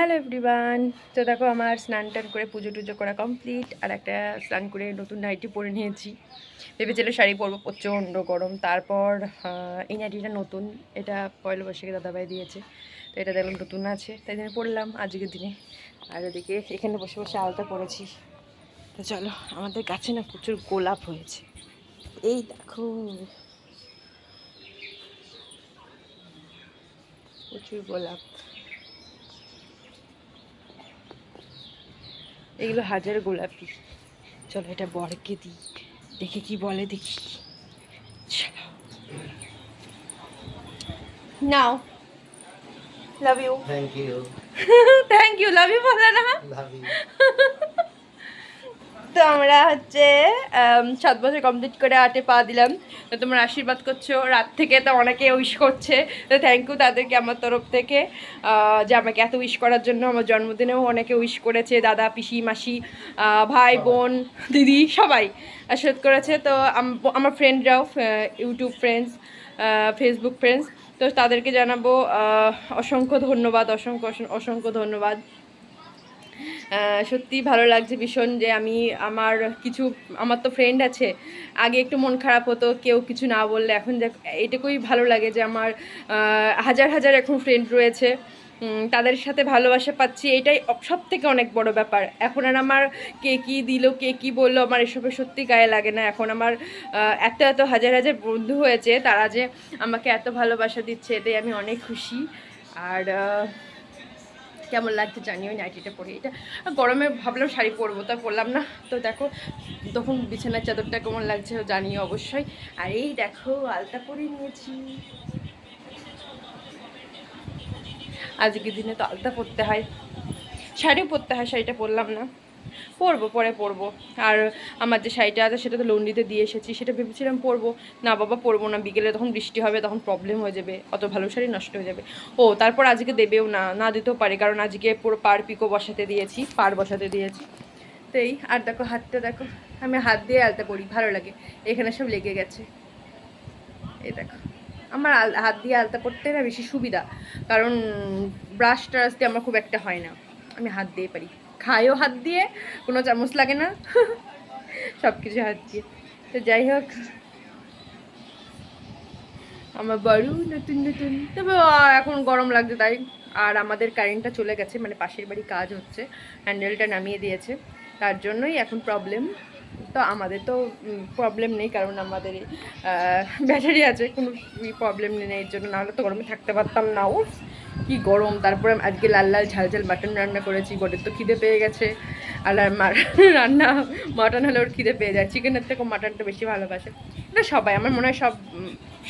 Hello everyone. তো দেখো আমার স্নান টান করে পুজো টুজো করা কমপ্লিট, আর একটা স্নান করে নতুন নাইটি পরে নিয়েছি। ভেবেছিলাম শাড়ি পরবো, প্রচণ্ড গরম। তারপর এই নাইটিটা নতুন, এটা পয়লা বৈশাখে দাদাভাই দিয়েছে, তো এটা দেখলাম নতুন আছে, তাই জন্য পরলাম আজকের দিনে। আর ওদিকে এখানে বসে বসে আলতা পরেছি। তো চলো, আমাদের গাছে না প্রচুর গোলাপ হয়েছে, এই দেখো প্রচুর গোলাপ। এগুলো হাজার গোলাপি। চলো এটা বরকে দিই, দেখে কি বলে দেখি। চলো নাও, love you. Thank you. Thank you, love you বলে না। Love you. তো আমরা হচ্ছে 7 বছর কমপ্লিট করে 8-এ পা দিলাম। তো তোমরা আশীর্বাদ করছো রাত থেকে, তো অনেকে উইশ করছে, তো থ্যাংক ইউ তাদেরকে আমার তরফ থেকে, যে আমাকে এত উইশ করার জন্য। আমার জন্মদিনেও অনেকে উইশ করেছে, দাদা পিসি মাসি ভাই বোন দিদি সবাই আশীর্বাদ করেছে। তো আমার ফ্রেন্ডরাও, ইউটিউব ফ্রেন্ডস, ফেসবুক ফ্রেন্ডস, তো তাদেরকে জানাবো অসংখ্য ধন্যবাদ, অসংখ্য অসংখ্য ধন্যবাদ। সত্যি ভালো লাগছে ভীষণ যে আমি আমার তো ফ্রেন্ড আছে, আগে একটু মন খারাপ হতো কেউ কিছু না বললে, এখন দেখ এটুকুই ভালো লাগে যে আমার হাজার হাজার এখন ফ্রেন্ড রয়েছে, তাদের সাথে ভালোবাসা পাচ্ছি, এটাই সব থেকে অনেক বড় ব্যাপার। এখন আর আমার কে কী দিল কে কী বললো আমার এসবে সত্যি গায়ে লাগে না। এখন আমার এত এত হাজার হাজার বন্ধু হয়েছে, তারা যে আমাকে এত ভালোবাসা দিচ্ছে, এটাই আমি অনেক খুশি। আর কেমন লাগছে জানিও নাইটিটা পরে। এটা গরমে ভাবলাম শাড়ি পরবো, তা পরলাম না। তো দেখো তখন বিছানার চাদরটা কেমন লাগছে জানিও অবশ্যই। আর এই দেখো আলতা পরে নিয়েছি, আজকের দিনে তো আলতা পরতে হয়, শাড়িও পরতে হয়, শাড়িটা পরলাম না, পরবো পরে পরবো। আর আমার যে শাড়িটা আছে সেটা তো লন্ড্রিতে দিয়ে এসেছি, সেটা ভেবেছিলাম পরবো, না বাবা পরবো না, বিকেলে তখন বৃষ্টি হবে, তখন প্রবলেম হয়ে যাবে, অত ভালো শাড়ি নষ্ট হয়ে যাবে। ও তারপর আজকে দেবেও না, না দিতেও পারে, কারণ আজকে পুরো পার পিকো বসাতে দিয়েছি, পার বসাতে দিয়েছি। তো এই, আর দেখো হাতটা দেখো, আমি হাত দিয়ে আলতা পরি, ভালো লাগে, এখানে সব লেগে গেছে। এই দেখো আমার হাত দিয়ে আলতা পরতে না বেশি সুবিধা, কারণ ব্রাশ ট্রাশ দিয়ে আমার খুব একটা হয় না, আমি হাত দিয়ে পারি, খাইও হাত দিয়ে, কোনো চামচ লাগে না, সব কিছু হাত দিয়ে। তো যাই হোক, আমার বড় নতুন নতুন, তবে এখন গরম লাগছে তাই। আর আমাদের কারেন্টটা চলে গেছে, মানে পাশের বাড়ি কাজ হচ্ছে, হ্যান্ডেলটা নামিয়ে দিয়েছে, তার জন্যই এখন প্রবলেম। তো আমাদের তো প্রবলেম নেই, কারণ আমাদের ব্যাটারি আছে, কোনো প্রবলেম নেই এর জন্য, নাহলে তো গরমে থাকতে পারতাম না। ও কি গরম! তারপরে আজকে লাল লাল ঝাল ঝাল মাটন রান্না করেছি, বটের তো খিদে পেয়ে গেছে। আর রান্না মাটন হলে ওর খিদে পেয়ে যায়, চিকেনের থেকে মাটনটা বেশি ভালোবাসে। এটা সবাই, আমার মনে হয়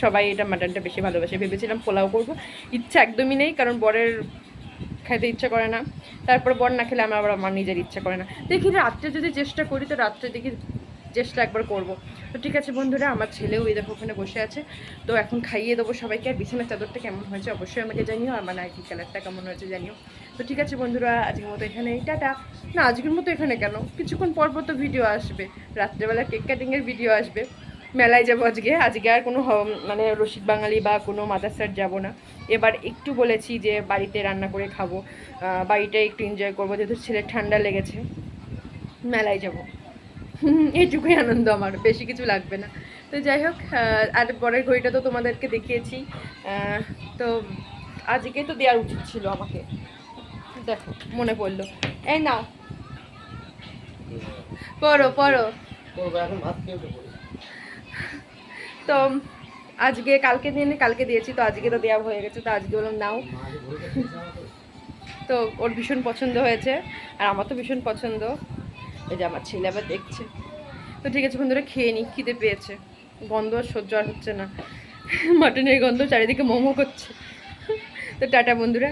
সবাই এটা মাটনটা বেশি ভালোবাসে। ভেবেছিলাম পোলাও করবো, ইচ্ছা একদমই নেই, কারণ বরের খেতে ইচ্ছা করে না, তারপর বর না খেলে আমার নিজের ইচ্ছা করে না। দেখি রাত্রে যদি চেষ্টা করি, তো রাত্রে দেখি চেষ্টা একবার করব। তো ঠিক আছে বন্ধুরা, আমার ছেলেও এই দেখো ওখানে বসে আছে, তো এখন খাইয়ে দেবো সবাইকে। আর বিছানার চাদরটা কেমন হয়েছে অবশ্যই আমাকে জানিও, আর আমার নাইটি কালারটা কেমন হয়েছে জানিও। তো ঠিক আছে বন্ধুরা, আজকের মতো এখানেই টাটা। না আজকের মতো এখানে কেন, কিছুক্ষণ পর পর তো ভিডিও আসবে, রাত্রেবেলা কেক কাটিংয়ের ভিডিও আসবে, মেলায় যাবো আজকে আর কোনো মানে রসিক বাঙালি বা কোনো মাদারসার যাব না। এবার একটু বলেছি যে বাড়িতে রান্না করে খাবো, বাড়িটা একটু এনজয় করবো, যেহেতু ছেলের ঠান্ডা লেগেছে, মেলায় যাব, এইটুকুই আনন্দ, আমার বেশি কিছু লাগবে না। তো যাই হোক, আর পরের ঘড়িটা তো তোমাদেরকে দেখিয়েছি, তো আজকে তো দেওয়ার উচিত ছিল আমাকে, দেখো মনে পড়লো, এই নাও পড়ো পড়ো। তো আজকে কালকে দিয়েছি, তো আজকে তো দেওয়া হয়ে গেছে, তো আজকে বললাম নাও। তো ওর ভীষণ পছন্দ হয়েছে, আর আমার তো ভীষণ পছন্দ, এই যে আমার ছেলে আবার দেখছে। তো ঠিক আছে বন্ধুরা, খেয়ে নিই, খিদে পেয়েছে, গন্ধ আর সহ্য আর হচ্ছে না, মাটনের গন্ধ, চারিদিকে মোমো করছে। তো টাটা বন্ধুরা।